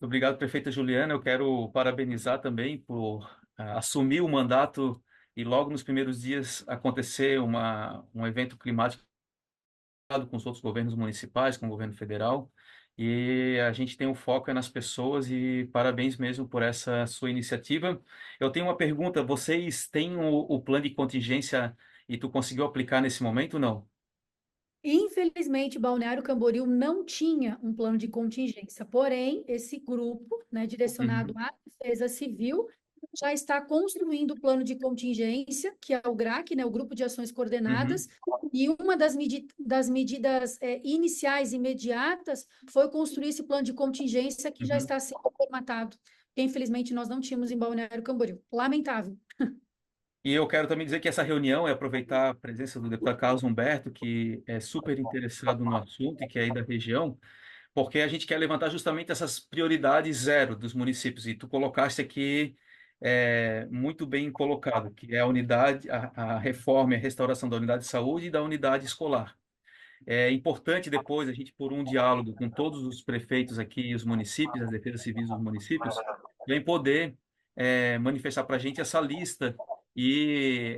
Obrigado, prefeita Juliana. Eu quero parabenizar também por assumir o mandato e logo nos primeiros dias acontecer um evento climático com os outros governos municipais, com o governo federal. E a gente tem um foco nas pessoas e parabéns mesmo por essa sua iniciativa. Eu tenho uma pergunta: vocês têm o plano de contingência e tu conseguiu aplicar nesse momento, não? Infelizmente, Balneário Camboriú não tinha um plano de contingência, porém, esse grupo, né, direcionado Uhum, à Defesa Civil, já está construindo o plano de contingência, que é o GRAC, né, o Grupo de Ações uhum, Coordenadas, e uma das medidas iniciais, imediatas, foi construir esse plano de contingência que já uhum. está sendo formatado, que infelizmente nós não tínhamos em Balneário Camboriú. Lamentável. E eu quero também dizer que essa reunião é aproveitar a presença do deputado Carlos Humberto, que é super interessado no assunto e que é aí da região, porque a gente quer levantar justamente essas prioridades zero dos municípios. E tu colocaste aqui muito bem colocado, que é a unidade, a reforma e a restauração da unidade de saúde e da unidade escolar. É importante depois a gente pôr um diálogo com todos os prefeitos aqui, os municípios, as defesas civis dos municípios, e aí poder manifestar para a gente essa lista e,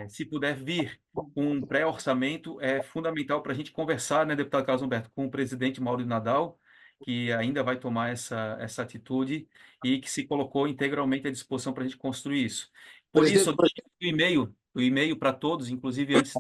se puder vir com um pré-orçamento, é fundamental para a gente conversar, né, deputado Carlos Humberto, com o presidente Mauro Nadal, que ainda vai tomar essa atitude e que se colocou integralmente à disposição para a gente construir isso. Por isso, Presidente, eu deixo o e-mail para todos, inclusive antes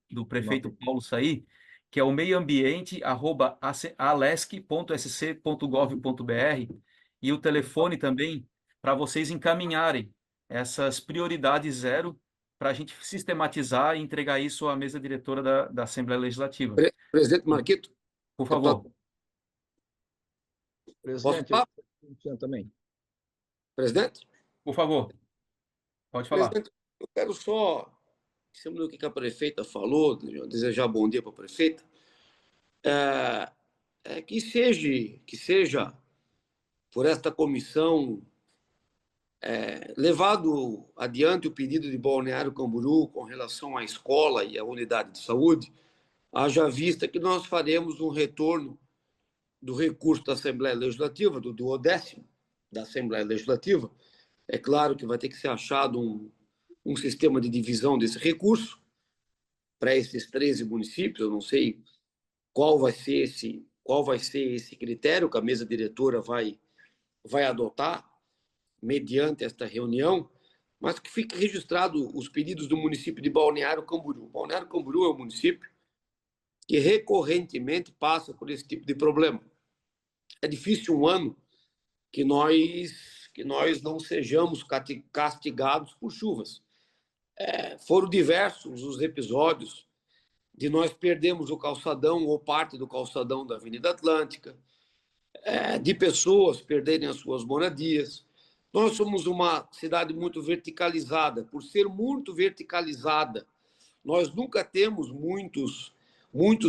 do prefeito Paulo sair, que é o meioambiente@alesc.sc.gov.br, e o telefone também para vocês encaminharem essas prioridades zero para a gente sistematizar e entregar isso à mesa diretora da Assembleia Legislativa. presidente Marquito, Por deputado, favor, posso Presidente, falar? eu tinha também. Presidente? por favor, pode falar. Presidente, eu quero só, em cima do que a prefeita falou, desejar bom dia para a prefeita, que seja por esta comissão levado adiante o pedido de Balneário Camboriú com relação à escola e à unidade de saúde, haja vista que nós faremos um retorno do recurso da Assembleia Legislativa, do duodécimo da Assembleia Legislativa. É claro que vai ter que ser achado um sistema de divisão desse recurso para esses 13 municípios. Eu não sei qual vai ser esse critério que a mesa diretora vai adotar mediante esta reunião, mas que fique registrado os pedidos do município de Balneário Camboriú. Balneário Camboriú é um município que recorrentemente passa por esse tipo de problema. É difícil um ano que nós não sejamos castigados por chuvas. Foram diversos os episódios de nós perdermos o calçadão ou parte do calçadão da Avenida Atlântica, de pessoas perderem as suas moradias. Nós somos uma cidade muito verticalizada. Por ser muito verticalizada, nós nunca temos muitos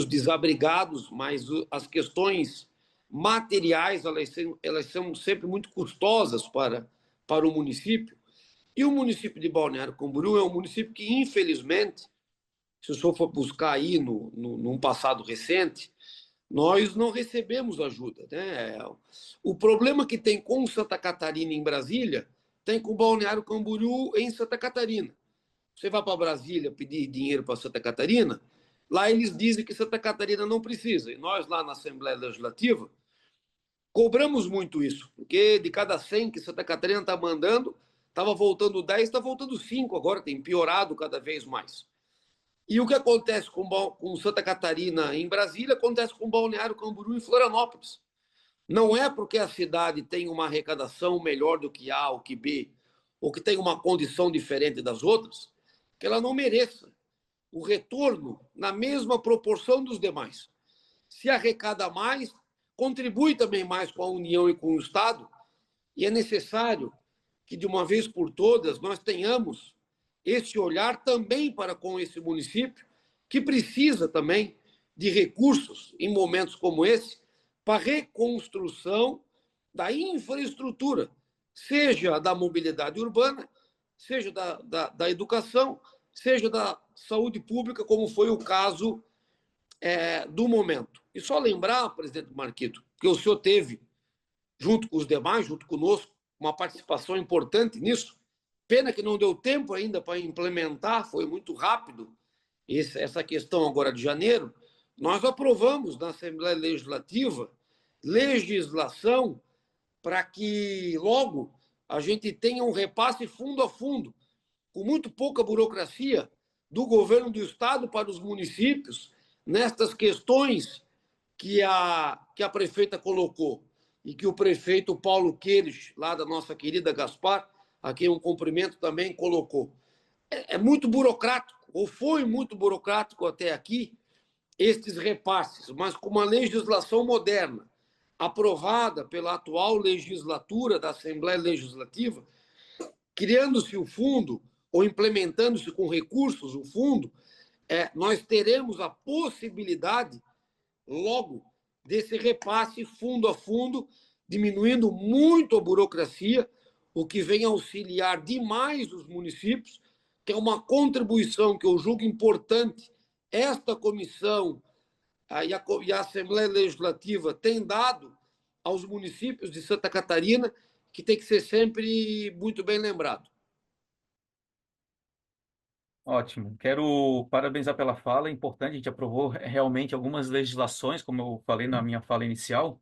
desabrigados, mas as questões materiais elas são sempre muito custosas para o município. E o município de Balneário Camboriú é um município que, infelizmente, se o senhor for buscar aí num passado recente, nós não recebemos ajuda, né? O problema que tem com Santa Catarina em Brasília tem com Balneário Camboriú em Santa Catarina. Você vai para Brasília pedir dinheiro para Santa Catarina, lá eles dizem que Santa Catarina não precisa. E nós, lá na Assembleia Legislativa, cobramos muito isso, porque de cada 100 que Santa Catarina está mandando, estava voltando 10, está voltando 5 agora, tem piorado cada vez mais. E o que acontece com Santa Catarina em Brasília, acontece com Balneário Camboriú em Florianópolis. Não é porque a cidade tem uma arrecadação melhor do que A ou que B, ou que tem uma condição diferente das outras, que ela não mereça o retorno na mesma proporção dos demais. Se arrecada mais, contribui também mais com a União e com o Estado, e é necessário que, de uma vez por todas, nós tenhamos esse olhar também para com esse município, que precisa também de recursos em momentos como esse, para reconstrução da infraestrutura, seja da mobilidade urbana, seja da educação, seja da saúde pública, como foi o caso do momento. E só lembrar, presidente Marquito, que o senhor teve junto com os demais, junto conosco, uma participação importante nisso. Pena que não deu tempo ainda para implementar, foi muito rápido essa questão agora de janeiro. Nós aprovamos na Assembleia Legislativa legislação para que logo a gente tenha um repasse fundo a fundo, com muito pouca burocracia, do governo do Estado para os municípios, nestas questões que a prefeita colocou e que o prefeito Paulo Queires, lá da nossa querida Gaspar, a quem um cumprimento também, colocou. É muito burocrático, ou foi muito burocrático até aqui, estes repasses, mas com uma legislação moderna, aprovada pela atual legislatura da Assembleia Legislativa, criando-se o fundo, ou implementando-se com recursos o fundo, nós teremos a possibilidade, logo, desse repasse fundo a fundo, diminuindo muito a burocracia, o que vem auxiliar demais os municípios, que é uma contribuição que eu julgo importante. Esta comissão e a Assembleia Legislativa tem dado aos municípios de Santa Catarina, que tem que ser sempre muito bem lembrado. Ótimo. Quero parabenizar pela fala. É importante, a gente aprovou realmente algumas legislações, como eu falei na minha fala inicial,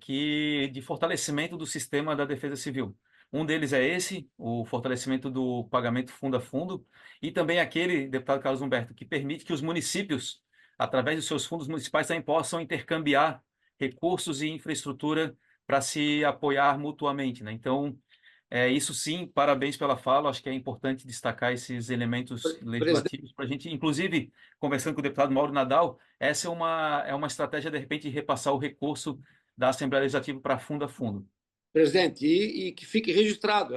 que de fortalecimento do sistema da Defesa Civil. Um deles é esse, o fortalecimento do pagamento fundo a fundo, e também aquele, deputado Carlos Humberto, que permite que os municípios, através dos seus fundos municipais, também possam intercambiar recursos e infraestrutura para se apoiar mutuamente, né? Então, isso sim, parabéns pela fala. Acho que é importante destacar esses elementos Presidente, legislativos para a gente, inclusive, conversando com o deputado Mauro Nadal, essa é uma estratégia, de repente, de repassar o recurso da Assembleia Legislativa para fundo a fundo. presidente, e que fique registrado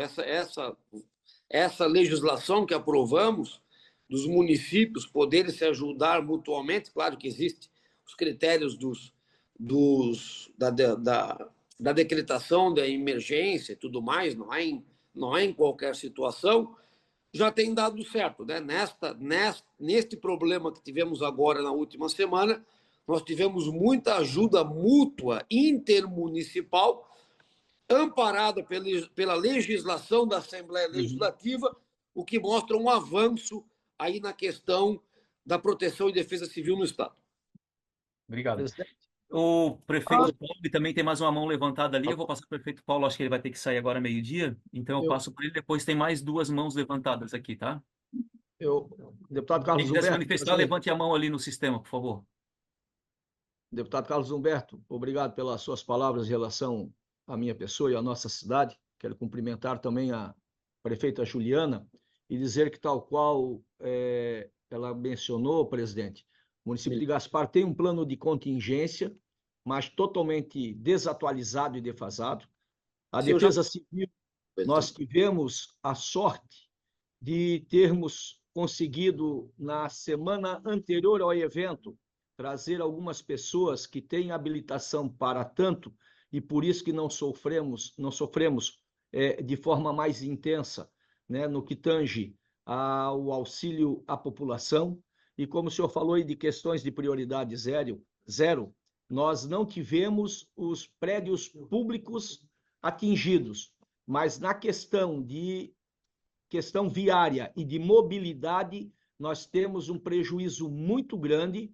essa legislação que aprovamos, dos municípios poderem se ajudar mutuamente. Claro que existem os critérios da decretação da emergência e tudo mais, não é em qualquer situação, já tem dado certo, né? Neste problema que tivemos agora na última semana, nós tivemos muita ajuda mútua intermunicipal, amparada pela legislação da Assembleia Legislativa, o que mostra um avanço aí na questão da proteção e defesa civil no Estado. Obrigado. Presidente, O prefeito Paulo também tem mais uma mão levantada ali. Eu vou passar para o prefeito Paulo, acho que ele vai ter que sair agora meio-dia. Então eu passo para ele, depois tem mais duas mãos levantadas aqui, tá? deputado Quem Carlos quiser se Humberto, manifestar, presidente. levante a mão ali no sistema, por favor. Deputado Carlos Humberto, obrigado pelas suas palavras em relação à minha pessoa e à nossa cidade. Quero cumprimentar também a prefeita Juliana e dizer que, tal qual ela mencionou, presidente, o município de Gaspar tem um plano de contingência, mas totalmente desatualizado e defasado. A Defesa Civil, nós tivemos a sorte de termos conseguido, na semana anterior ao evento, trazer algumas pessoas que têm habilitação para tanto, e por isso que não sofremos de forma mais intensa, né, no que tange ao auxílio à população. E como o senhor falou aí de questões de prioridade zero, nós não tivemos os prédios públicos atingidos, mas na questão viária e de mobilidade, nós temos um prejuízo muito grande.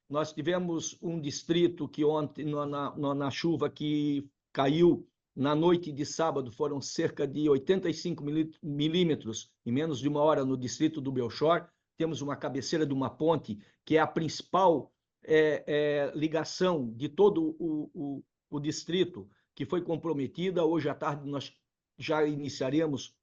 Nós tivemos um distrito que ontem, na chuva que caiu na noite de sábado, foram cerca de 85 milímetros em menos de uma hora no distrito do Belchor. Temos uma cabeceira de uma ponte, que é a principal ligação de todo o distrito, que foi comprometida. Hoje à tarde nós já iniciaremos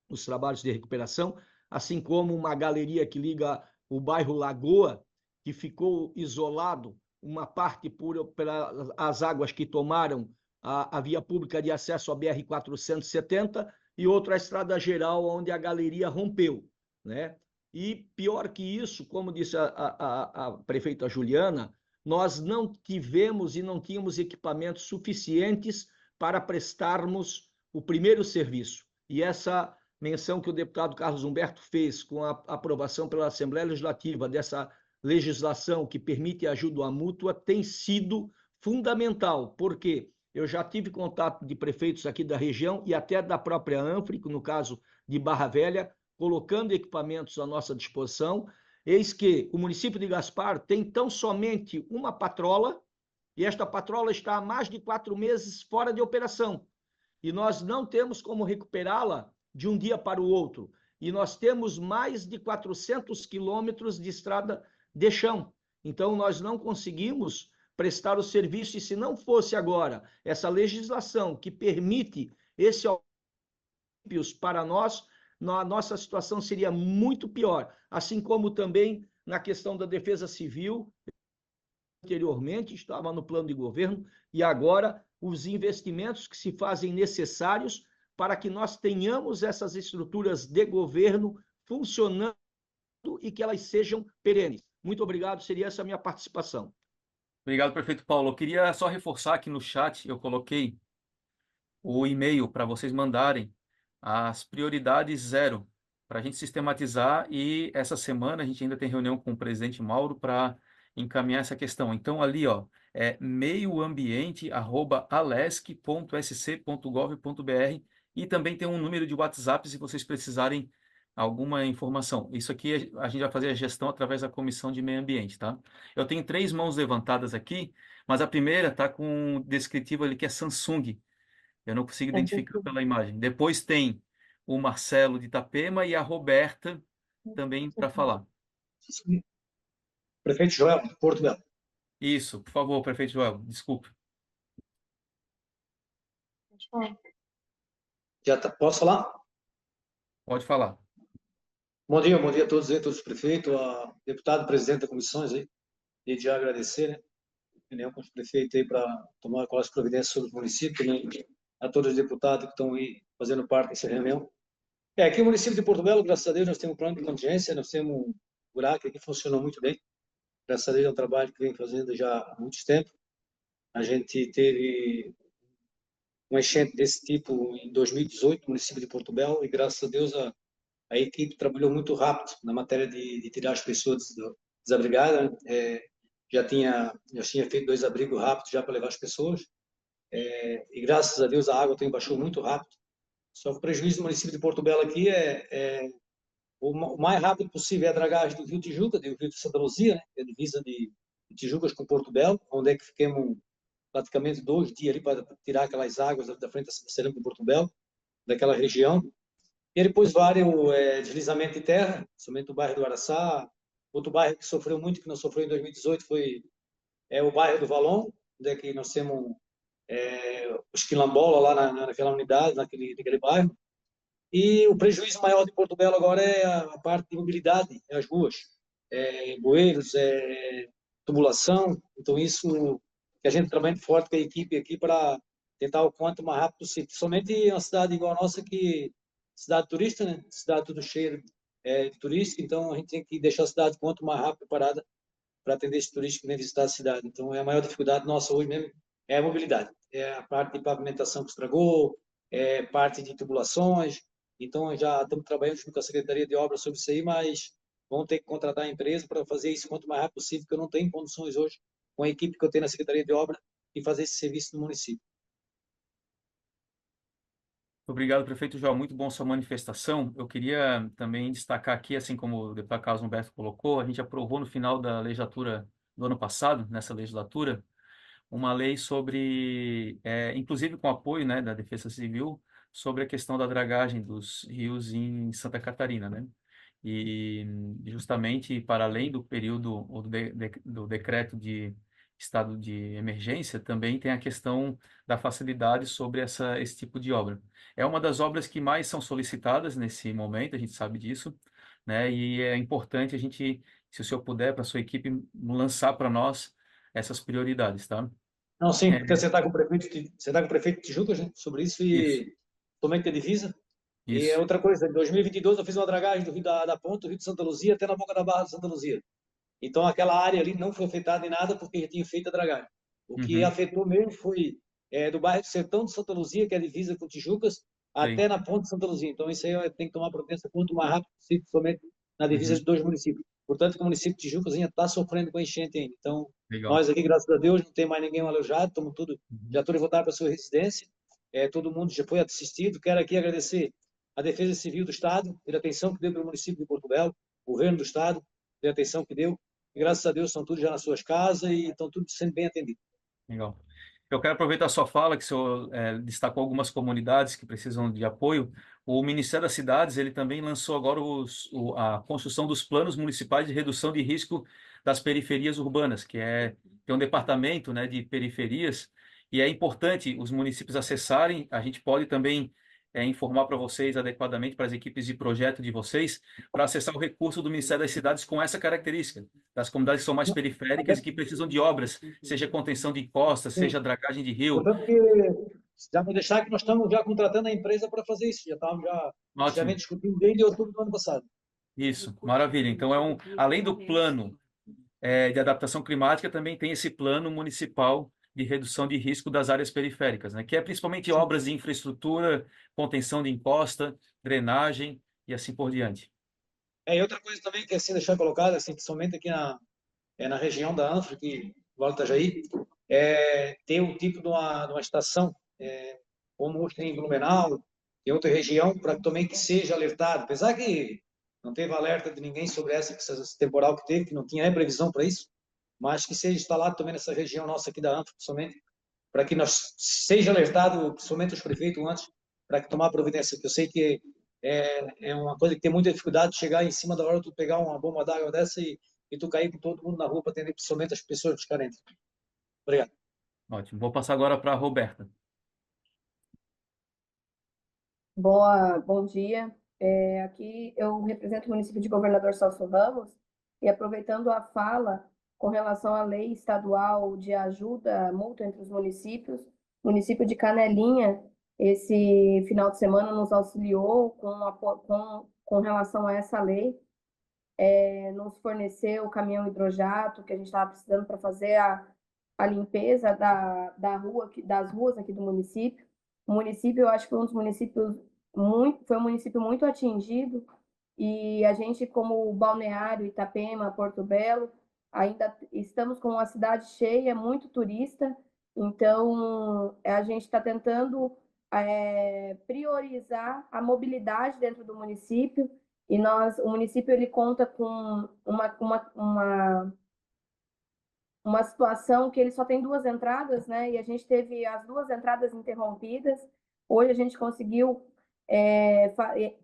os trabalhos de recuperação, assim como uma galeria que liga o bairro Lagoa, que ficou isolado, uma parte pelas águas que tomaram a via pública de acesso à BR-470 e outra a estrada geral, onde a galeria rompeu, né? E pior que isso, como disse a prefeita Juliana, nós não tivemos e não tínhamos equipamentos suficientes para prestarmos o primeiro serviço. E essa menção que o deputado Carlos Humberto fez com a aprovação pela Assembleia Legislativa dessa legislação que permite a ajuda mútua tem sido fundamental, porque Eu já tive contato de prefeitos aqui da região e até da própria Anfrico, no caso de Barra Velha, colocando equipamentos à nossa disposição. Eis que o município de Gaspar tem tão somente uma patrola, e esta patrola está há mais de 4 meses fora de operação. E nós não temos como recuperá-la de um dia para o outro. E nós temos mais de 400 quilômetros de estrada de chão. Então, nós não conseguimos prestar o serviço, e se não fosse agora essa legislação que permite esse auxílio para nós, a nossa situação seria muito pior. Assim como também na questão da defesa civil, anteriormente estava no plano de governo, e agora os investimentos que se fazem necessários para que nós tenhamos essas estruturas de governo funcionando e que elas sejam perenes. Muito obrigado, seria essa a minha participação. Obrigado, prefeito Paulo. Eu queria só reforçar aqui no chat, eu coloquei o e-mail para vocês mandarem as prioridades 0, para a gente sistematizar, e essa semana a gente ainda tem reunião com o presidente Mauro para encaminhar essa questão. Então, ali, ó, é meioambiente@alesc.sc.gov.br, e também tem um número de WhatsApp se vocês precisarem alguma informação. Isso aqui a gente vai fazer a gestão através da Comissão de Meio Ambiente, tá? Eu tenho 3 mãos levantadas aqui, mas a primeira está com um descritivo ali que é Samsung. Eu não consigo identificar pela imagem. Depois tem o Marcelo de Itapema e a Roberta também para falar. Prefeito Joel, de Porto Belo. Isso, por favor, prefeito Joel, desculpe. Já tá, posso falar? Pode falar. Bom dia a todos aí, todos os prefeitos, a deputado, presidente da comissões aí, e já agradecer, né, a opinião com os prefeitos aí para tomar quais providências sobre o município, né, a todos os deputados que estão aí fazendo parte dessa reunião. Aqui no município de Porto Belo, graças a Deus, nós temos um plano de contingência, nós temos um buraco aqui que funciona muito bem. Graças a Deus é um trabalho que vem fazendo já há muito tempo. A gente teve uma enchente desse tipo em 2018, no município de Porto Belo, e graças a Deus a equipe trabalhou muito rápido na matéria de tirar as pessoas desabrigadas. Já tinha feito 2 abrigos rápidos já para levar as pessoas, e graças a Deus a água também baixou muito rápido. Só que o prejuízo do município de Porto Belo aqui o mais rápido possível é a dragagem do Rio Tijuca, do Rio de Santa Luzia, né, que é a divisa de Tijucas com Porto Belo, onde é que ficamos praticamente 2 dias ali para tirar aquelas águas da frente da cerâmica de Porto Belo, daquela região. E depois vários deslizamentos de terra, somente o bairro do Araçá. Outro bairro que sofreu muito, que não sofreu em 2018, foi o bairro do Valon, onde é que nós temos os quilombolas lá naquela unidade, naquele bairro. E o prejuízo maior de Porto Belo agora é a parte de mobilidade, as ruas, bueiros, tubulação. Então, isso que a gente trabalha forte com a equipe aqui para tentar o quanto mais rápido possível. Somente em uma cidade igual a nossa, que cidade turista, né? Cidade tudo cheia de turística, então a gente tem que deixar a cidade quanto mais rápido preparada para atender esse turista que vem visitar a cidade. Então, a maior dificuldade nossa hoje mesmo é a mobilidade. É a parte de pavimentação que estragou, parte de tubulações. Então, já estamos trabalhando junto com a Secretaria de Obras sobre isso aí, mas vamos ter que contratar a empresa para fazer isso quanto mais rápido possível, porque eu não tenho condições hoje, com a equipe que eu tenho na Secretaria de Obras, de fazer esse serviço no município. Obrigado, prefeito João. Muito bom sua manifestação. Eu queria também destacar aqui, assim como o deputado Carlos Humberto colocou, a gente aprovou no final da legislatura do ano passado, nessa legislatura, uma lei sobre, inclusive com apoio, né, da Defesa Civil, sobre a questão da dragagem dos rios em Santa Catarina, né? E justamente para além do período ou do decreto de estado de emergência, também tem a questão da facilidade sobre esse tipo de obra. É uma das obras que mais são solicitadas nesse momento, a gente sabe disso, né? E é importante a gente, se o senhor puder, para a sua equipe, lançar para nós essas prioridades, tá? Não, sim, porque você está com o prefeito de Tijucas, né, sobre isso, Isso, e somente a divisa. E isso, outra coisa, em 2022 eu fiz uma dragagem do Rio da Ponta, do Rio de Santa Luzia, até na boca da Barra de Santa Luzia. Então, aquela área ali não foi afetada em nada porque já tinha feito a dragagem. O que uhum, afetou mesmo foi do bairro do Sertão de Santa Luzia, que é a divisa com Tijucas, sim, até na ponte de Santa Luzia. Então, isso aí tem que tomar providência quanto mais rápido possível, somente na divisa uhum. de 2 municípios. Portanto, o município de Tijucas ainda está sofrendo com a enchente ainda. Então, Legal. nós aqui, graças a Deus, não tem mais ninguém alojado, estamos tudo, Uhum. já todos voltaram para a sua residência, todo mundo já foi assistido. Quero aqui agradecer a Defesa Civil do Estado, pela atenção que deu para o município de Porto Belo, o governo do Estado, pela atenção que deu, e graças a Deus estão todos já nas suas casas e estão todos sendo bem atendidos. Legal. Eu quero aproveitar a sua fala, que o senhor destacou algumas comunidades que precisam de apoio. O Ministério das Cidades, ele também lançou agora a construção dos planos municipais de redução de risco das periferias urbanas, tem um departamento, né, de periferias, e é importante os municípios acessarem. A gente pode também informar para vocês adequadamente, para as equipes de projeto de vocês, para acessar o recurso do Ministério das Cidades com essa característica, das comunidades que são mais periféricas e que precisam de obras, seja contenção de encostas, Sim. seja dragagem de rio. Portanto, já vou deixar que nós estamos já contratando a empresa para fazer isso. Já estávamos já Ótimo. discutindo desde outubro do ano passado. Isso, maravilha. Então, além do plano de adaptação climática, também tem esse plano municipal de redução de risco das áreas periféricas, né? Que é principalmente obras de infraestrutura, contenção de encosta, drenagem e assim por diante. E outra coisa também que assim deixar colocado, assim, somente aqui na região da Anfra, aqui do Alto Itajaí, tem um tipo de uma estação, como tem em Blumenau, em outra região, para também que seja alertado. Apesar que não teve alerta de ninguém sobre essa temporal que teve, que não tinha nem previsão para isso, mas que seja instalado também nessa região nossa aqui da Anfra, somente, para que nós seja alertado, somente os prefeitos antes, para que tomar providência, que eu sei que é uma coisa que tem muita dificuldade de chegar em cima da hora, tu pegar uma bomba d'água dessa e tu cair com todo mundo na rua para atender principalmente as pessoas carentes. Obrigado. Ótimo. Vou passar agora para a Roberta. Bom dia. Aqui eu represento o município de Governador Celso Ramos e aproveitando a fala com relação à lei estadual de ajuda mútua entre os municípios, o município de Canelinha, esse final de semana, nos auxiliou com relação a essa lei, nos forneceu o caminhão hidrojato que a gente estava precisando para fazer a limpeza das ruas aqui do município. O município, eu acho que foi um dos municípios foi um município muito atingido e a gente, como Balneário, Itapema, Porto Belo, ainda estamos com uma cidade cheia, muito turista, então a gente está tentando priorizar a mobilidade dentro do município e o município ele conta com uma situação que ele só tem duas entradas, né? E a gente teve as duas entradas interrompidas. Hoje a gente conseguiu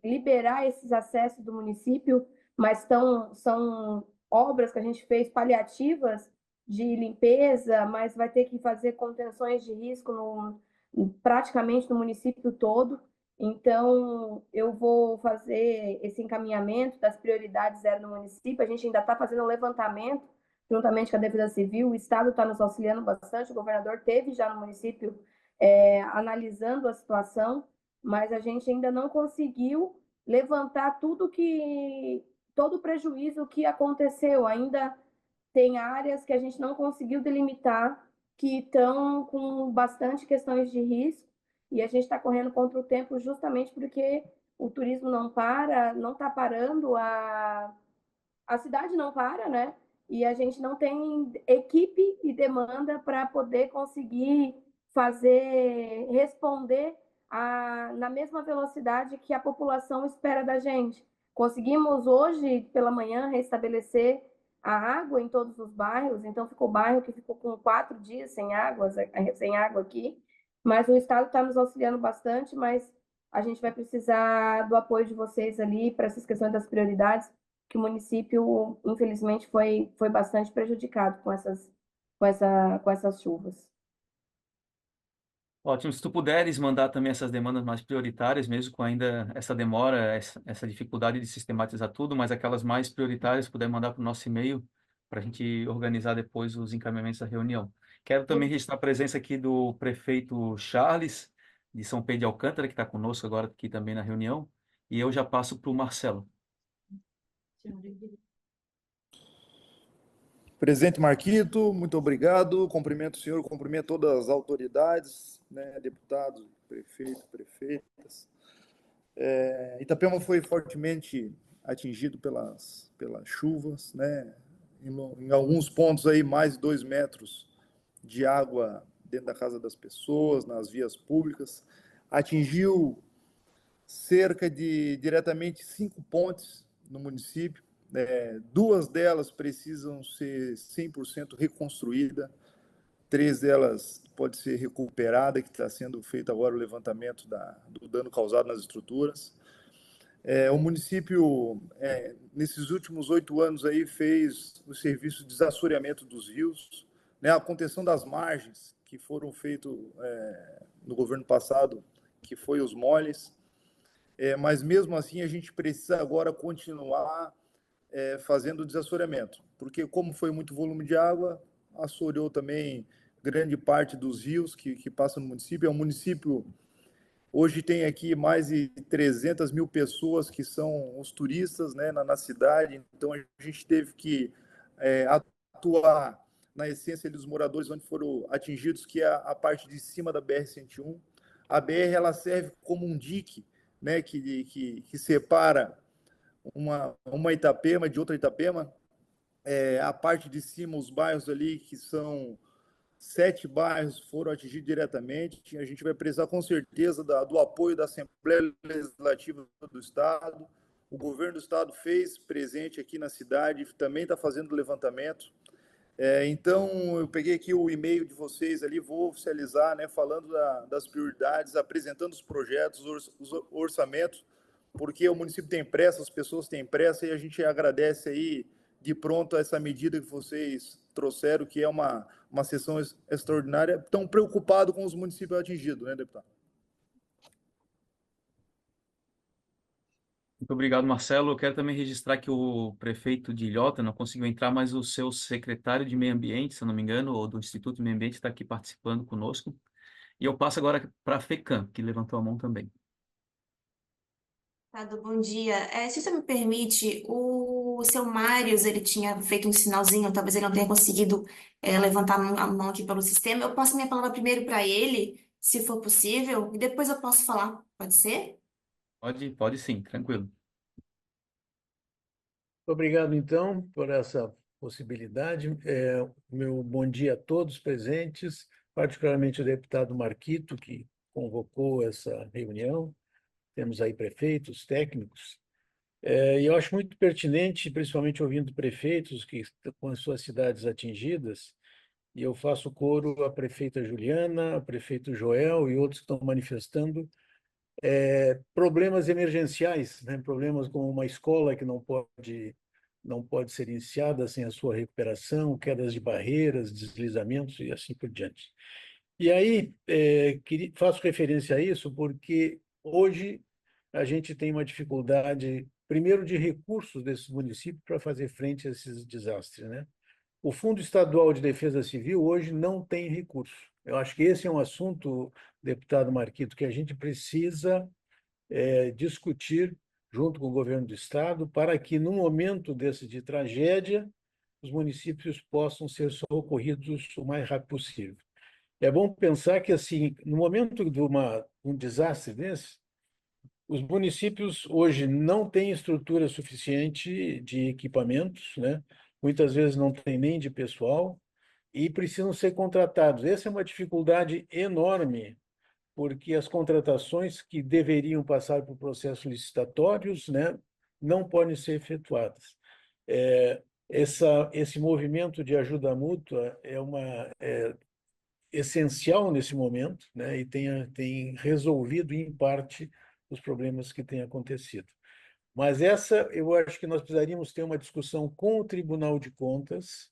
liberar esses acessos do município, mas são obras que a gente fez paliativas de limpeza, mas vai ter que fazer contenções de risco praticamente no município todo. Então, eu vou fazer esse encaminhamento das prioridades zero no município. A gente ainda está fazendo um levantamento juntamente com a Defesa Civil. O Estado está nos auxiliando bastante. O governador teve já no município analisando a situação, mas a gente ainda não conseguiu levantar todo o prejuízo que aconteceu. Ainda tem áreas que a gente não conseguiu delimitar, que estão com bastante questões de risco, e a gente está correndo contra o tempo justamente porque o turismo não está parando, a cidade não para, né? E a gente não tem equipe e demanda para poder conseguir responder na mesma velocidade que a população espera da gente. Conseguimos hoje, pela manhã, restabelecer a água em todos os bairros, então ficou bairro que ficou com 4 dias sem água aqui, mas o Estado está nos auxiliando bastante, mas a gente vai precisar do apoio de vocês ali para essas questões das prioridades, que o município, infelizmente, foi bastante prejudicado com essas chuvas. Ótimo. Se tu puderes mandar também essas demandas mais prioritárias, mesmo com ainda essa demora, essa dificuldade de sistematizar tudo, mas aquelas mais prioritárias, puder mandar para o nosso e-mail para a gente organizar depois os encaminhamentos da reunião. Quero também registrar a presença aqui do prefeito Charles, de São Pedro de Alcântara, que está conosco agora aqui também na reunião, e eu já passo para o Marcelo. Presidente Marquito, muito obrigado. Cumprimento o senhor, cumprimento todas as autoridades, né, deputados, prefeitos, prefeitas. Itapema foi fortemente atingido pelas chuvas, né? Em alguns pontos aí mais de 2 metros de água dentro da casa das pessoas, nas vias públicas. Atingiu cerca de diretamente 5 pontes no município. 2 delas precisam ser 100% reconstruídas, 3 delas pode ser recuperada, que está sendo feito agora o levantamento do dano causado nas estruturas. O município, nesses últimos 8 anos, aí, fez o serviço de desassoreamento dos rios, né, a contenção das margens, que foram feitos no governo passado, que foi os moles. Mas, mesmo assim, a gente precisa agora continuar fazendo o desassoreamento, porque, como foi muito volume de água, assoreou também grande parte dos rios que passam no município. É um município. Hoje tem aqui mais de 300 mil pessoas que são os turistas, né, na cidade, então a gente teve que atuar na essência dos moradores onde foram atingidos, que é a parte de cima da BR-101. A BR ela serve como um dique, né, que separa uma Itapema de outra Itapema. A parte de cima, os bairros ali, que são 7 bairros, foram atingidos diretamente. A gente vai precisar, com certeza, do apoio da Assembleia Legislativa do Estado. O governo do Estado fez presente aqui na cidade, também está fazendo levantamento. Então, eu peguei aqui o e-mail de vocês ali, vou oficializar, né, falando das prioridades, apresentando os projetos, os orçamentos, porque o município tem pressa, as pessoas têm pressa, e a gente agradece aí de pronto essa medida que vocês trouxeram, que é uma sessão extraordinária. Estão preocupados com os municípios atingidos, né, deputado? Muito obrigado, Marcelo. Eu quero também registrar que o prefeito de Ilhota não conseguiu entrar, mas o seu secretário de Meio Ambiente, se eu não me engano, ou do Instituto de Meio Ambiente, está aqui participando conosco. E eu passo agora para a FECAM, que levantou a mão também. Bom dia. Se você me permite, o seu Marius, ele tinha feito um sinalzinho, talvez ele não tenha conseguido levantar a mão aqui pelo sistema. Eu passo minha palavra primeiro para ele, se for possível, e depois eu posso falar. Pode ser? Pode sim, tranquilo. Obrigado, então, por essa possibilidade. Meu bom dia a todos presentes, particularmente o deputado Marquito, que convocou essa reunião. Temos aí prefeitos, técnicos. E eu acho muito pertinente, principalmente ouvindo prefeitos que estão com as suas cidades atingidas, e eu faço coro à prefeita Juliana, ao prefeito Joel e outros que estão manifestando problemas emergenciais, né? Problemas como uma escola que não pode ser iniciada sem a sua recuperação, quedas de barreiras, deslizamentos e assim por diante. E aí, faço referência a isso porque hoje a gente tem uma dificuldade, primeiro, de recursos desses municípios para fazer frente a esses desastres, né? O Fundo Estadual de Defesa Civil hoje não tem recurso. Eu acho que esse é um assunto, deputado Marquito, que a gente precisa discutir junto com o governo do Estado para que, no momento desse de tragédia, os municípios possam ser socorridos o mais rápido possível. É bom pensar que, assim, no momento de um desastre desse, os municípios hoje não têm estrutura suficiente de equipamentos, né? Muitas vezes não tem nem de pessoal e precisam ser contratados. Essa é uma dificuldade enorme, porque as contratações que deveriam passar por processos licitatórios, né, não podem ser efetuadas. Esse movimento de ajuda mútua é essencial nesse momento, né, e tem resolvido, em parte, os problemas que têm acontecido. Mas eu acho que nós precisaríamos ter uma discussão com o Tribunal de Contas,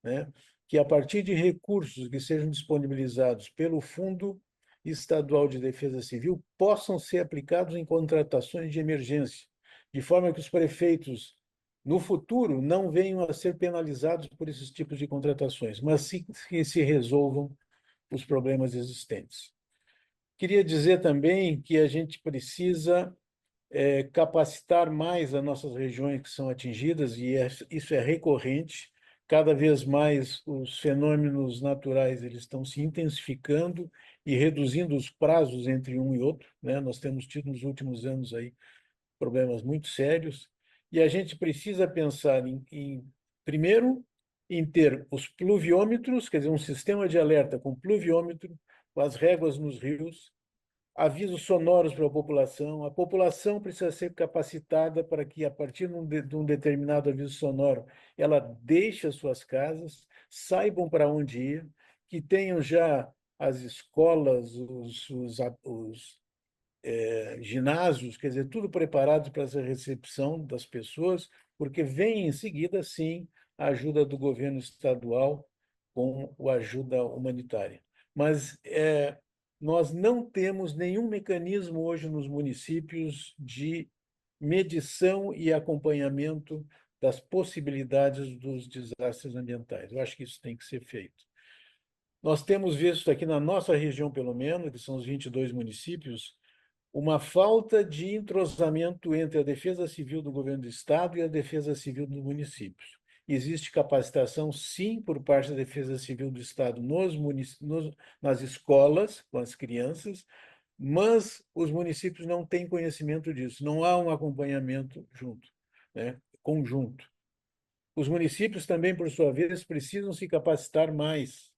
né, que, a partir de recursos que sejam disponibilizados pelo Fundo Estadual de Defesa Civil, possam ser aplicados em contratações de emergência, de forma que os prefeitos, no futuro, não venham a ser penalizados por esses tipos de contratações, mas que se resolvam os problemas existentes. Queria dizer também que a gente precisa capacitar mais as nossas regiões que são atingidas, e isso é recorrente. Cada vez mais os fenômenos naturais eles estão se intensificando e reduzindo os prazos entre um e outro, né? Nós temos tido nos últimos anos aí problemas muito sérios, e a gente precisa pensar primeiro, em ter os pluviômetros, quer dizer, um sistema de alerta com pluviômetro, com as réguas nos rios, avisos sonoros para a população precisa ser capacitada para que, a partir de um determinado aviso sonoro, ela deixe as suas casas, saibam para onde ir, que tenham já as escolas, os ginásios, quer dizer, tudo preparado para essa recepção das pessoas, porque vem em seguida, sim, a ajuda do governo estadual com a ajuda humanitária. Mas nós não temos nenhum mecanismo hoje nos municípios de medição e acompanhamento das possibilidades dos desastres ambientais. Eu acho que isso tem que ser feito. Nós temos visto aqui na nossa região, pelo menos, que são os 22 municípios, uma falta de entrosamento entre a Defesa Civil do Governo do Estado e a Defesa Civil dos municípios. Existe capacitação, sim, por parte da Defesa Civil do Estado nas escolas, com as crianças, mas os municípios não têm conhecimento disso, não há um acompanhamento conjunto. Os municípios também, por sua vez, precisam se capacitar mais,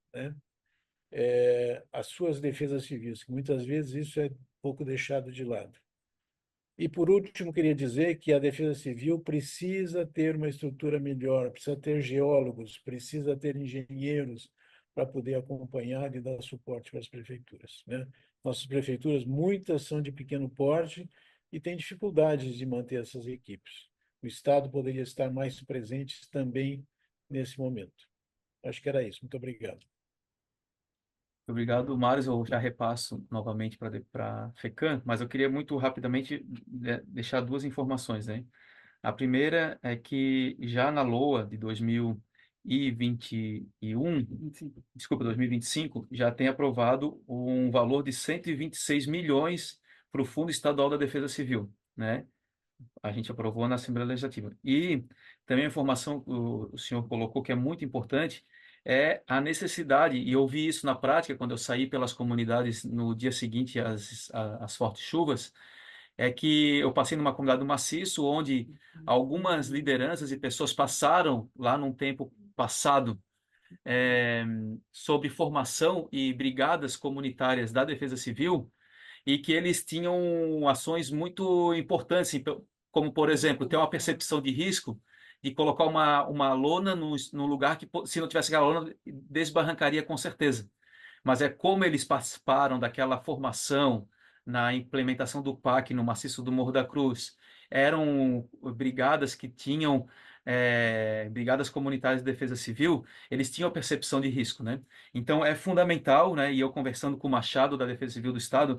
as suas defesas civis, que muitas vezes isso é pouco deixado de lado. E, por último, queria dizer que a Defesa Civil precisa ter uma estrutura melhor, precisa ter geólogos, precisa ter engenheiros para poder acompanhar e dar suporte para as prefeituras. Nossas prefeituras, muitas são de pequeno porte e têm dificuldades de manter essas equipes. O Estado poderia estar mais presente também nesse momento. Acho que era isso. Muito obrigado. Obrigado, Mário. Eu já repasso novamente para a FECAM, mas eu queria muito rapidamente deixar duas informações, né? A primeira é que já na LOA de 2025, já tem aprovado um valor de 126 milhões para o Fundo Estadual da Defesa Civil, né? A gente aprovou na Assembleia Legislativa. E também a informação que o senhor colocou, que é muito importante, é a necessidade, e eu vi isso na prática quando eu saí pelas comunidades no dia seguinte às fortes chuvas, é que eu passei numa comunidade do Maciço, onde algumas lideranças e pessoas passaram lá num tempo passado sobre formação e brigadas comunitárias da Defesa Civil, e que eles tinham ações muito importantes, como, por exemplo, ter uma percepção de risco de colocar uma lona no lugar que, se não tivesse aquela lona, desbarrancaria com certeza. Mas é como eles participaram daquela formação na implementação do PAC no maciço do Morro da Cruz. Eram brigadas que tinham brigadas comunitárias de defesa civil, eles tinham a percepção de risco, né? Então é fundamental, né? E eu conversando com o Machado da Defesa Civil do Estado,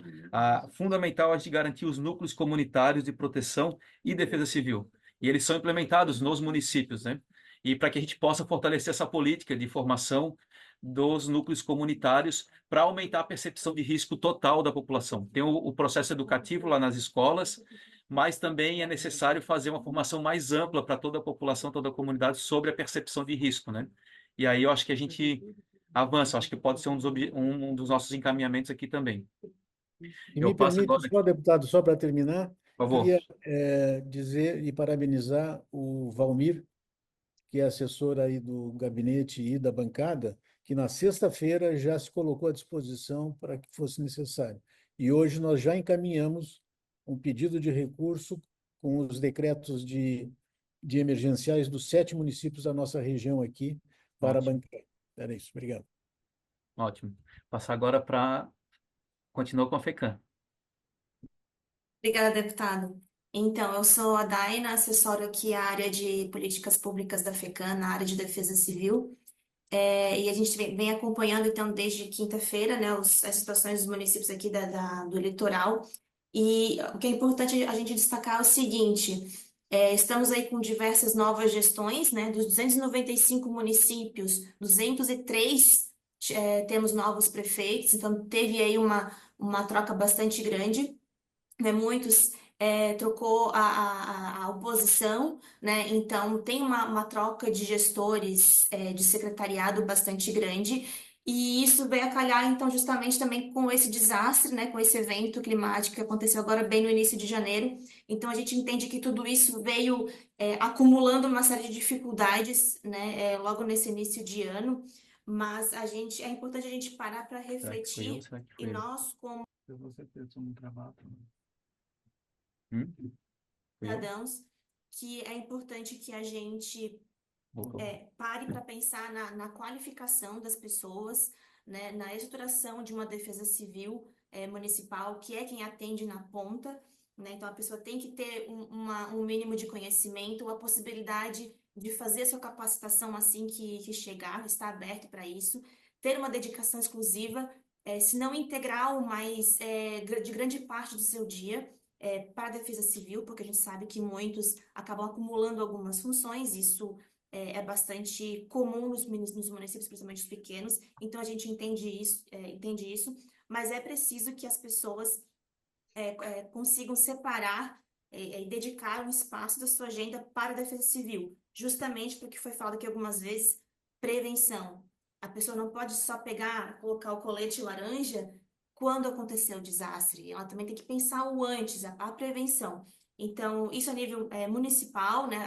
fundamental a gente garantir os núcleos comunitários de proteção e defesa civil. E eles são implementados nos municípios, né? E para que a gente possa fortalecer essa política de formação dos núcleos comunitários para aumentar a percepção de risco total da população. Tem o processo educativo lá nas escolas, mas também é necessário fazer uma formação mais ampla para toda a população, toda a comunidade sobre a percepção de risco, né? E aí eu acho que a gente avança, acho que pode ser um dos nossos encaminhamentos aqui também. E me permite só, deputado, só para terminar, por favor. Queria dizer e parabenizar o Valmir, que é assessor aí do gabinete e da bancada, que na sexta-feira já se colocou à disposição para que fosse necessário. E hoje nós já encaminhamos um pedido de recurso com os decretos de emergenciais dos 7 municípios da nossa região aqui para a bancada. Era isso, obrigado. Ótimo. Passar agora para... Continua com a FECAM. Obrigada, deputado. Então, eu sou a Daina, assessora aqui à área de políticas públicas da FECAM, na área de defesa civil. E a gente vem acompanhando, então, desde quinta-feira, né, as situações dos municípios aqui do litoral. E o que é importante a gente destacar é o seguinte: estamos aí com diversas novas gestões, né, dos 295 municípios, 203 temos novos prefeitos, então teve aí uma troca bastante grande, né, muitos trocou a oposição, né? Então tem uma troca de gestores de secretariado bastante grande, E isso veio a calhar, então, justamente também com esse desastre, né, com esse evento climático que aconteceu agora bem no início de janeiro. Então, a gente entende que tudo isso veio acumulando uma série de dificuldades, né, logo nesse início de ano, mas é importante a gente parar para Será que foi eu? refletir, Será que e foi eu? nós, como Eu vou ser eu no trabalho. Foi eu? cidadãos, que é importante que a gente Voltou. pare para pensar na qualificação das pessoas, né, na estruturação de uma defesa civil municipal, que é quem atende na ponta, né? Então, a pessoa tem que ter um mínimo de conhecimento, a possibilidade de fazer a sua capacitação assim que chegar, está aberto para isso, ter uma dedicação exclusiva, se não integral, mas de grande parte do seu dia, para a defesa civil, porque a gente sabe que muitos acabam acumulando algumas funções, isso é bastante comum nos municípios, principalmente os pequenos, então a gente entende isso, mas é preciso que as pessoas consigam separar e dedicar um espaço da sua agenda para a defesa civil, justamente porque foi falado aqui algumas vezes, prevenção. A pessoa não pode só pegar, colocar o colete laranja quando aconteceu o desastre, ela também tem que pensar o antes, a prevenção. Então, isso a nível municipal, né?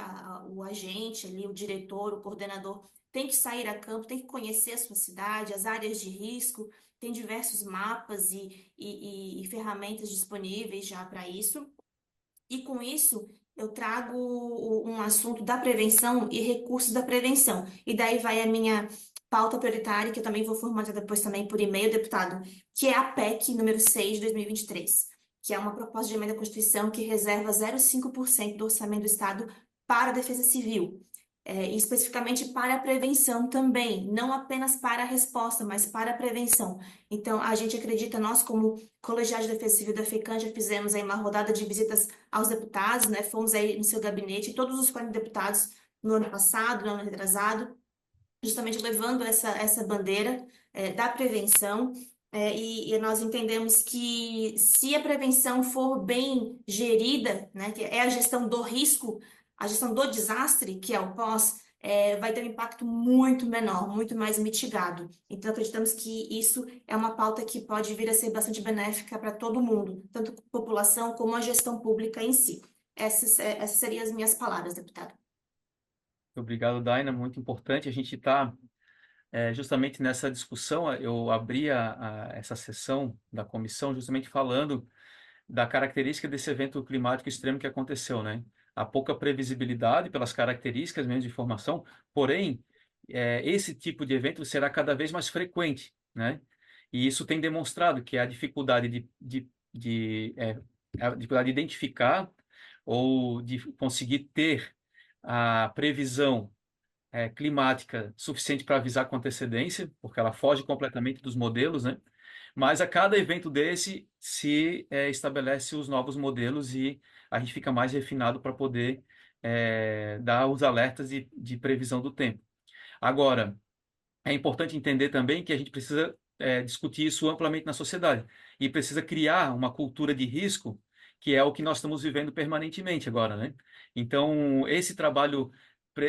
O agente ali, o diretor, o coordenador, tem que sair a campo, tem que conhecer a sua cidade, as áreas de risco, tem diversos mapas e ferramentas disponíveis já para isso. E com isso, eu trago um assunto da prevenção e recursos da prevenção. E daí vai a minha pauta prioritária, que eu também vou formatar depois também por e-mail, deputado, que é a PEC número 6 de 2023, que é uma proposta de emenda à Constituição que reserva 0,5% do orçamento do Estado para a defesa civil. E especificamente para a prevenção também, não apenas para a resposta, mas para a prevenção. Então, a gente acredita, nós como Colegiado de Defesa Civil da FECAM, já fizemos aí uma rodada de visitas aos deputados, né? Fomos aí no seu gabinete, todos os 40 deputados no ano passado, no ano retrasado, justamente levando essa bandeira da prevenção. E nós entendemos que se a prevenção for bem gerida, né, que é a gestão do risco, a gestão do desastre, que é o pós, vai ter um impacto muito menor, muito mais mitigado. Então, acreditamos que isso é uma pauta que pode vir a ser bastante benéfica para todo mundo, tanto a população como a gestão pública em si. Essas seriam as minhas palavras, deputado. Obrigado, Daina. Muito importante. A gente está justamente nessa discussão. Eu abri essa sessão da comissão justamente falando da característica desse evento climático extremo que aconteceu, né? A pouca previsibilidade pelas características mesmo de formação, porém, esse tipo de evento será cada vez mais frequente, né? E isso tem demonstrado que a dificuldade a dificuldade de identificar ou de conseguir ter a previsão climática suficiente para avisar com antecedência, porque ela foge completamente dos modelos, né? Mas a cada evento desse se estabelece os novos modelos e a gente fica mais refinado para poder dar os alertas de previsão do tempo. Agora, é importante entender também que a gente precisa discutir isso amplamente na sociedade e precisa criar uma cultura de risco, que é o que nós estamos vivendo permanentemente agora, né? Então, esse trabalho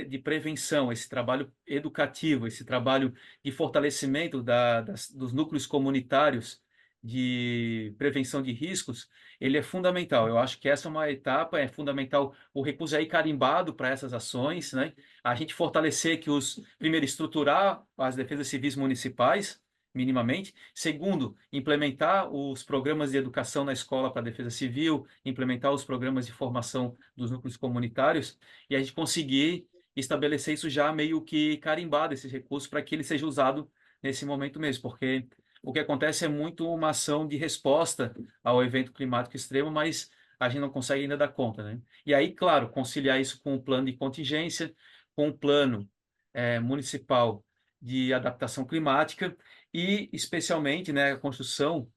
de prevenção, esse trabalho educativo, esse trabalho de fortalecimento dos núcleos comunitários de prevenção de riscos, ele é fundamental. Eu acho que essa é uma etapa, é fundamental o recurso aí carimbado para essas ações, né? A gente fortalecer que primeiro, estruturar as defesas civis municipais, minimamente. Segundo, implementar os programas de educação na escola para a defesa civil, implementar os programas de formação dos núcleos comunitários e a gente conseguir estabelecer isso já meio que carimbado, esses recursos, para que ele seja usado nesse momento mesmo, porque o que acontece é muito uma ação de resposta ao evento climático extremo, mas a gente não consegue ainda dar conta, né? E aí, claro, conciliar isso com o plano de contingência, com o plano municipal de adaptação climática e, especialmente, né, a construção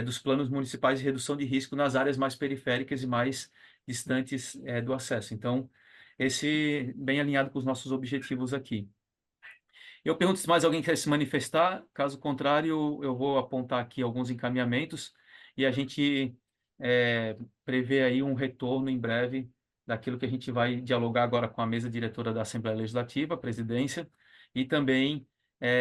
dos planos municipais de redução de risco nas áreas mais periféricas e mais distantes do acesso. Então, esse bem alinhado com os nossos objetivos aqui. Eu pergunto se mais alguém quer se manifestar, caso contrário, eu vou apontar aqui alguns encaminhamentos e a gente prevê aí um retorno em breve daquilo que a gente vai dialogar agora com a mesa diretora da Assembleia Legislativa, a presidência, e também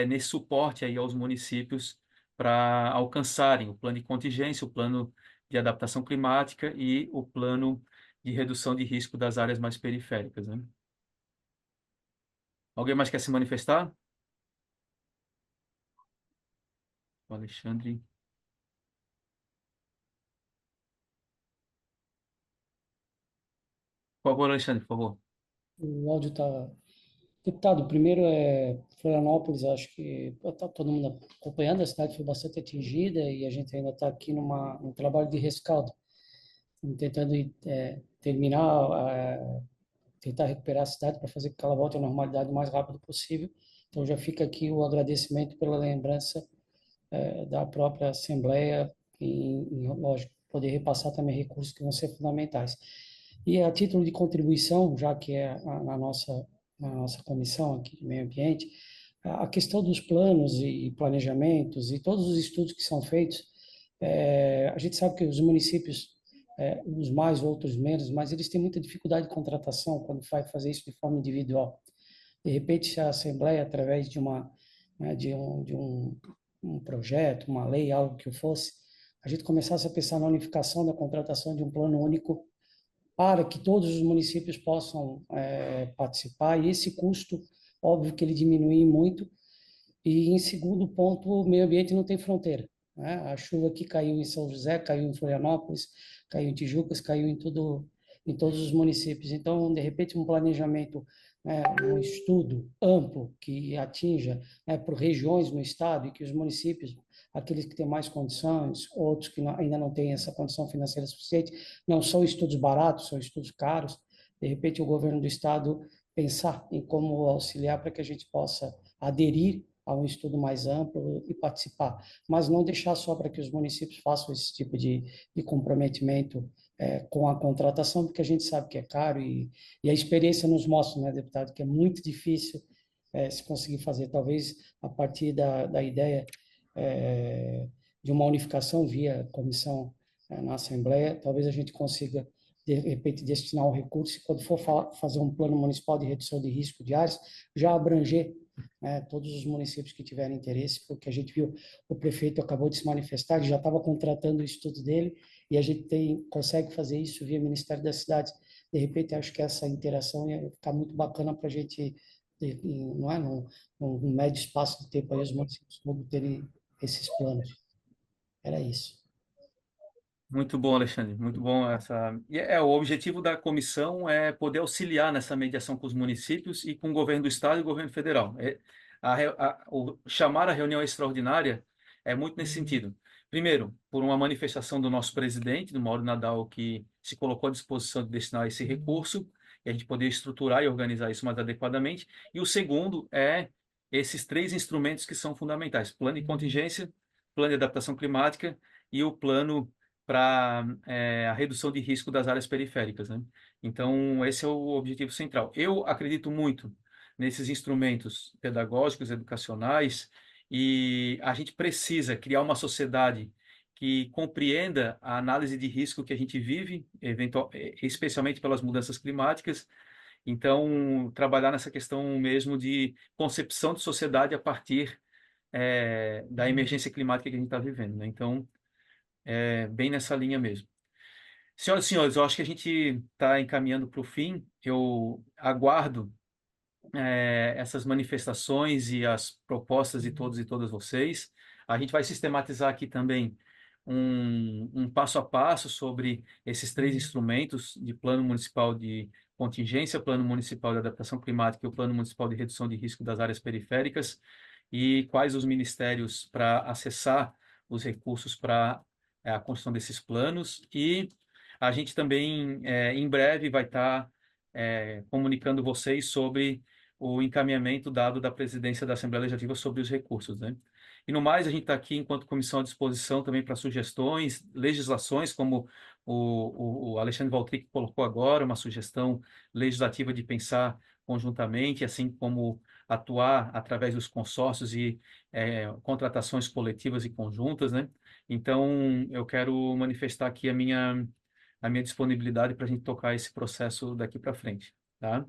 nesse suporte aí aos municípios para alcançarem o plano de contingência, o plano de adaptação climática e o plano de redução de risco das áreas mais periféricas, né? Alguém mais quer se manifestar? O Alexandre. Por favor, Alexandre, por favor. O áudio está. Deputado, primeiro Florianópolis, acho que está todo mundo acompanhando, a cidade foi bastante atingida e a gente ainda está aqui num trabalho de rescaldo, tentando terminar, tentar recuperar a cidade para fazer com que ela volte à normalidade o mais rápido possível. Então já fica aqui o agradecimento pela lembrança da própria Assembleia e, lógico, poder repassar também recursos que vão ser fundamentais. E a título de contribuição, já que é na nossa comissão aqui de meio ambiente, a questão dos planos e planejamentos e todos os estudos que são feitos, a gente sabe que os municípios, uns mais, outros menos, mas eles têm muita dificuldade de contratação quando vai fazer isso de forma individual. De repente, se a Assembleia, através de um projeto, uma lei, algo que fosse, a gente começasse a pensar na unificação da contratação de um plano único para que todos os municípios possam participar, e esse custo, óbvio que ele diminui muito, e em segundo ponto, o meio ambiente não tem fronteira, né? A chuva que caiu em São José, caiu em Florianópolis, caiu em Tijucas, caiu em todos os municípios. Então, de repente, um planejamento, um estudo amplo que atinja por regiões no estado e que os municípios, aqueles que têm mais condições, outros que ainda não têm essa condição financeira suficiente, não são estudos baratos, são estudos caros. De repente, o governo do estado pensar em como auxiliar para que a gente possa aderir a um estudo mais amplo e participar, mas não deixar só para que os municípios façam esse tipo de comprometimento com a contratação, porque a gente sabe que é caro e a experiência nos mostra, né, deputado, que é muito difícil se conseguir fazer. Talvez a partir da ideia de uma unificação via comissão na Assembleia, talvez a gente consiga, de repente, destinar um recurso e, quando for fazer um plano municipal de redução de risco de áreas, já abranger todos os municípios que tiverem interesse, porque a gente viu, o prefeito acabou de se manifestar, ele já estava contratando o estudo dele, e a gente consegue fazer isso via Ministério das Cidades. De repente, acho que essa interação ia ficar muito bacana para a gente, não é, num médio espaço de tempo, aí os municípios todos terem esses planos. Era isso. Muito bom, Alexandre. Muito bom essa. E o objetivo da comissão é poder auxiliar nessa mediação com os municípios e com o governo do estado e o governo federal. Chamar a reunião extraordinária é muito nesse sentido. Primeiro, por uma manifestação do nosso presidente, do Mauro Nadal, que se colocou à disposição de destinar esse recurso e a gente poder estruturar e organizar isso mais adequadamente. E o segundo é esses três instrumentos que são fundamentais: plano de contingência, plano de adaptação climática e o plano para a redução de risco das áreas periféricas, né? Então, esse é o objetivo central. Eu acredito muito nesses instrumentos pedagógicos, educacionais, e a gente precisa criar uma sociedade que compreenda a análise de risco que a gente vive, especialmente pelas mudanças climáticas. Então, trabalhar nessa questão mesmo de concepção de sociedade a partir da emergência climática que a gente está vivendo, né? Então, bem nessa linha mesmo. Senhoras e senhores, eu acho que a gente está encaminhando para o fim. Eu aguardo essas manifestações e as propostas de todos e todas vocês. A gente vai sistematizar aqui também um passo a passo sobre esses três instrumentos de plano municipal de contingência, plano municipal de adaptação climática e o plano municipal de redução de risco das áreas periféricas, e quais os ministérios para acessar os recursos para a construção desses planos. E a gente também, em breve, vai estar comunicando vocês sobre o encaminhamento dado da presidência da Assembleia Legislativa sobre os recursos, né? E no mais, a gente está aqui enquanto comissão à disposição também para sugestões, legislações, como o Alexandre Valtric colocou agora, uma sugestão legislativa de pensar conjuntamente, assim como atuar através dos consórcios e contratações coletivas e conjuntas, né? Então, eu quero manifestar aqui a minha disponibilidade para a gente tocar esse processo daqui para frente, tá?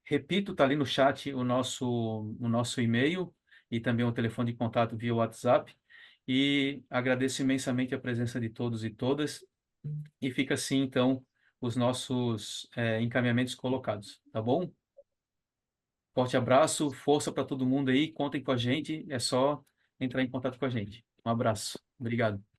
Repito, está ali no chat o nosso e-mail e também o telefone de contato via WhatsApp. E agradeço imensamente a presença de todos e todas. E fica assim, então, os nossos encaminhamentos colocados, tá bom? Forte abraço, força para todo mundo aí, contem com a gente, é só entrar em contato com a gente. Um abraço, obrigado.